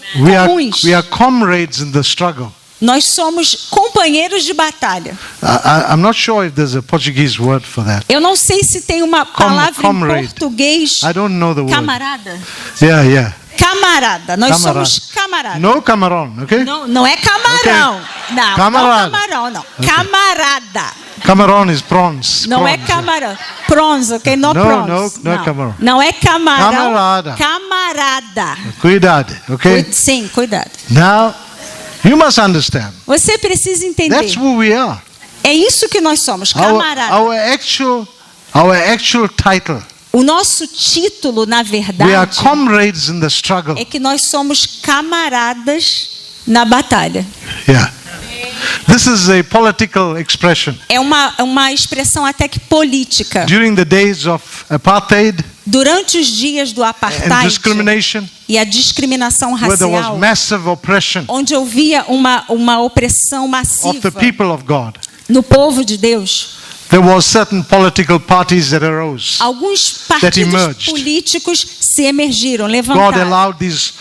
comuns. We are comrades in the struggle. Nós somos companheiros de batalha. I'm not sure if there's a Portuguese word for that. Eu não sei se tem uma palavra comrade. em português. I don't know the word. Camarada. Yeah. Camarada. Nós Camarada. somos camaradas. No camarão, okay? Não é camarão. Não, Camarada. não é camarão, não. Camarada. Camarão is prawns. Não é prawns. camarão. Prawns, ok? Não No, prawns. não é camarão. Não é camarão. Camarada. Camarada. Cuidado, okay? Sim, cuidado. Now, you must understand. Você precisa entender. That's who we are. É isso que nós somos, camarada. Our actual title. O nosso título, na We are verdade, comrades in the struggle. é que nós somos camaradas na batalha. Yeah. This is a political expression. É uma expressão até que política. During the days of apartheid Durante os dias do and apartheid discrimination, e a discriminação where there was racial, massive oppression onde havia uma opressão of the massiva people of God, no povo de Deus, there was certain political parties that arose. alguns partidos políticos se emergiram, God levantaram. allowed these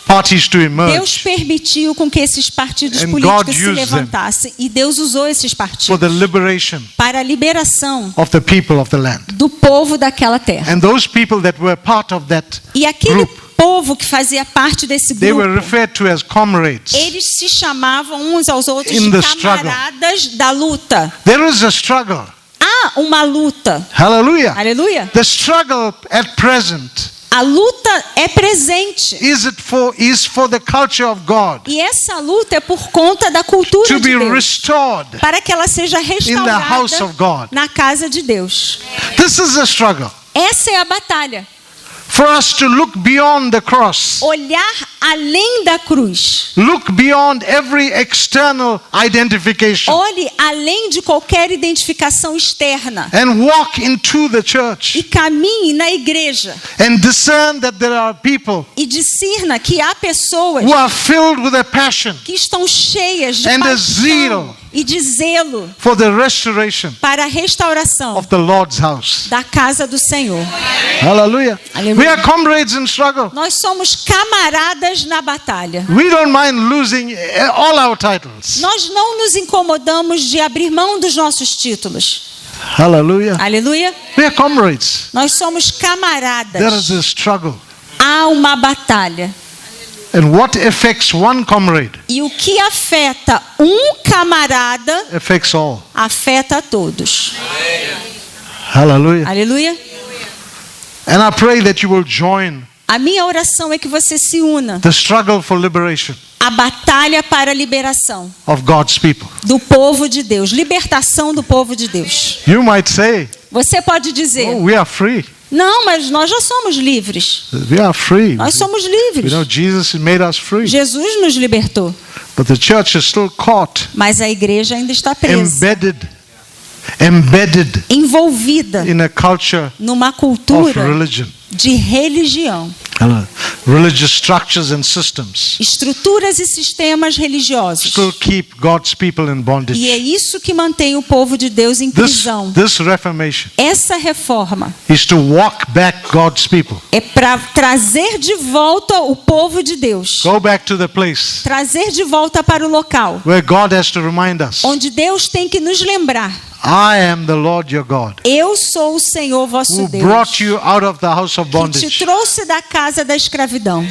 parties to Deus emerge permitiu com que esses partidos And políticos God se used levantassem, e Deus usou esses for partidos the liberation para a liberação of the people of the land. do povo daquela terra. And those people that were part of that E aquele group, povo que fazia parte desse they were grupo, referred to as comrades. eles se chamavam uns aos outros In de the struggle. camaradas da luta. There is a struggle. Há uma luta. Hallelujah. Aleluia. The struggle at present A luta é presente. is for the culture of God E essa luta é por conta da cultura to de be Deus, restored para que ela seja in the house restaurada of God. na casa de Deus. This is a struggle. Essa é a batalha. For us to look beyond the cross, Olhar além da cruz. look beyond every external identification, Olhe além de qualquer identificação externa. and walk into the E church caminhe na igreja. and discern that there are people E discirna que há pessoas who are filled with a passion que estão cheias de and a paixão zeal e de zelo for the restoration para a restauração of the Lord's house. da casa do Senhor. Hallelujah. Hallelujah. We are comrades in struggle. Nós somos camaradas na batalha. We don't mind losing all our titles. Nós não nos incomodamos de abrir mão dos nossos títulos. Hallelujah. Aleluia. We are comrades. Nós somos There is camaradas. a struggle. Há uma batalha. And what affects one comrade E o que afeta um camarada affects all. afeta a todos. Hallelujah. Aleluia. And I pray that you will join A minha oração é que você se una the struggle for liberation à batalha para a liberação of God's people. do povo de Deus, libertação do povo de Deus. You might say, Você pode dizer: oh, we are free. não, mas nós já somos livres. We are free. Nós somos You livres. know, Jesus made us free. Jesus nos libertou, But the church is still caught, mas a igreja ainda está presa, embedded envolvida in a culture numa of cultura religion. de religião, Religious structures and systems estruturas e sistemas religiosos. still keep God's people in E é bondage. isso que mantém o povo de Deus em prisão. This reformation Essa reforma is to walk back God's people. é para trazer de volta o povo de Deus. Go back to the place Trazer de volta para o local where God has to remind us, onde Deus tem que nos lembrar: I am the Lord your God, eu sou o Senhor vosso who Deus, brought you out of the house of que te bondage. trouxe da casa da escravidão.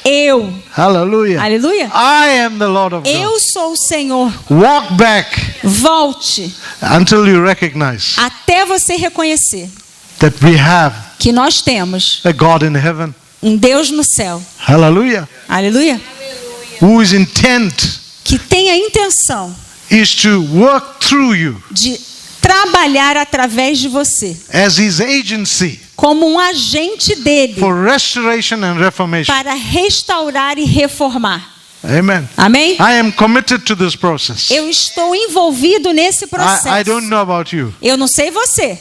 Eu, hallelujah, Aleluia. I am the Lord of God. Eu sou o Senhor. Walk back Volte until you recognize até você reconhecer that we have que nós temos a God in heaven, um Deus no céu. hallelujah, Aleluia. whose intent Que tem a intenção is to work through you de trabalhar através de você as his agency como um agente dele for restoration and reformation. para restaurar e reformar. Amen. Amém? I am committed to this process. Eu estou envolvido nesse processo. I don't know about you. Eu não sei você,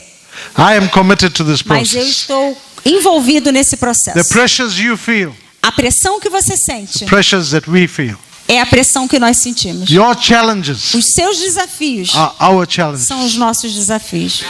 I am committed to this mas eu process. estou envolvido nesse processo. The pressures you feel, A pressão que você sente pressures that we feel. é a pressão que nós sentimos. Your challenges Os seus desafios are our challenges. são os nossos desafios.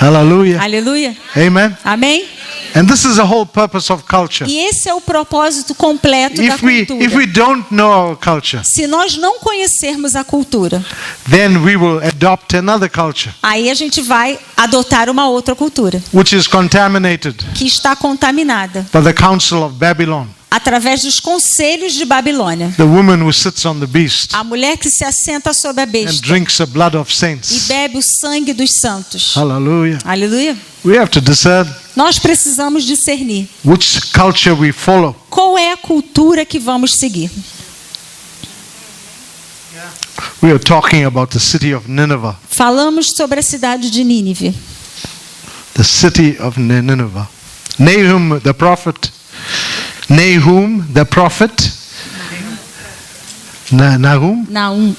Hallelujah. Aleluia. Amen. Amém? And this is the whole purpose of culture. E esse é o propósito completo da If we cultura. don't know our culture, Se nós não conhecermos a cultura, then we will adopt another culture aí a gente vai adotar uma outra cultura which is contaminated que está contaminada by the council of Babylon, através dos conselhos de Babilônia. the woman who sits on the beast A mulher que se assenta sobre a and besta drinks the blood of e saints. bebe o sangue dos santos. Hallelujah. Aleluia. We have to discern Nós precisamos discernir which culture we follow. qual é a cultura que vamos seguir. We are talking about the city of Nineveh. Falamos sobre a cidade de Nínive. The city of Nineveh. Nahum the prophet.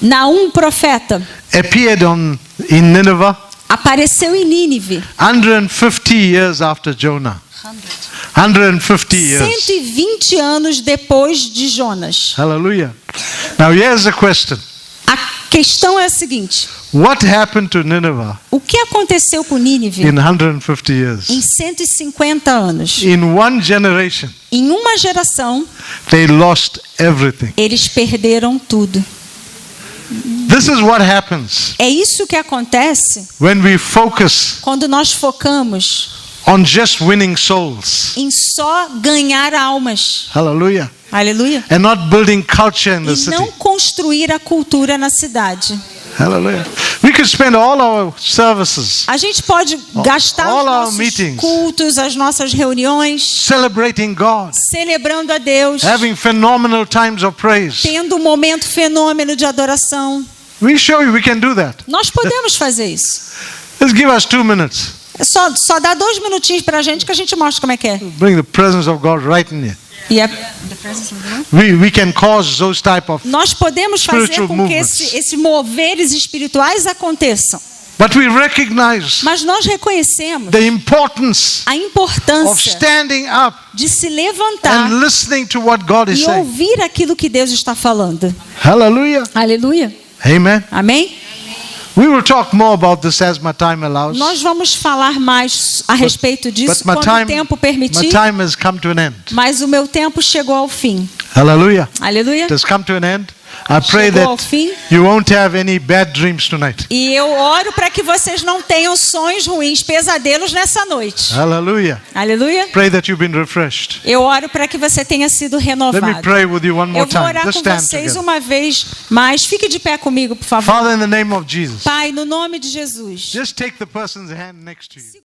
Naum profeta appeared in Nineveh apareceu em Nínive 150 years after Jonah. 150 years. 120 anos depois de Jonas. Hallelujah. Now here's a question. questão é a seguinte: what happened to Nineveh o que aconteceu com Nínive in 150 years? em 150 anos? In one generation, Em uma geração, they lost everything. eles perderam tudo. This is what happens É isso que acontece when we focus quando nós focamos on just winning souls. em só ganhar almas. Hallelujah. Aleluia. And not building culture in the E city. não construir a cultura na cidade. Hallelujah. We could spend all our services A gente pode gastar all os our nossos meetings cultos, as nossas reuniões, celebrating God, celebrando a Deus, having phenomenal times of praise. tendo um momento fenômeno de adoração. We show you we can do that. Nós podemos fazer isso. Just give us 2 minutes. É só dá 2 minutinhos para a gente que a gente mostra como é que é. Bring the presence of God right in here. E We can cause those type of, nós podemos fazer Spiritual com que movements. esses moveres espirituais aconteçam. but we recognize Mas nós reconhecemos the importance a of importância standing up de se levantar and listening to what God is e saying. ouvir aquilo que Deus está falando. Hallelujah. Aleluia. Amen. Amém? We will talk more about this as my time allows. Nós vamos falar mais a respeito disso But quando o tempo my permitir, time has come to an end. mas o meu tempo chegou ao fim. Hallelujah. Aleluia. It has come to an end. I pray Chegou ao that fim. you won't have any bad dreams tonight. E eu oro para que vocês não tenham sonhos ruins, pesadelos nessa noite. Hallelujah. Aleluia. Pray that you've been refreshed. Eu oro para que você tenha sido Let me renovado. pray with you one Eu more vou time. orar Just com stand vocês together. uma vez mais. Fique de pé comigo, por favor. Father, in the name of Jesus, Pai, no nome de Jesus. just take the person's hand next to you.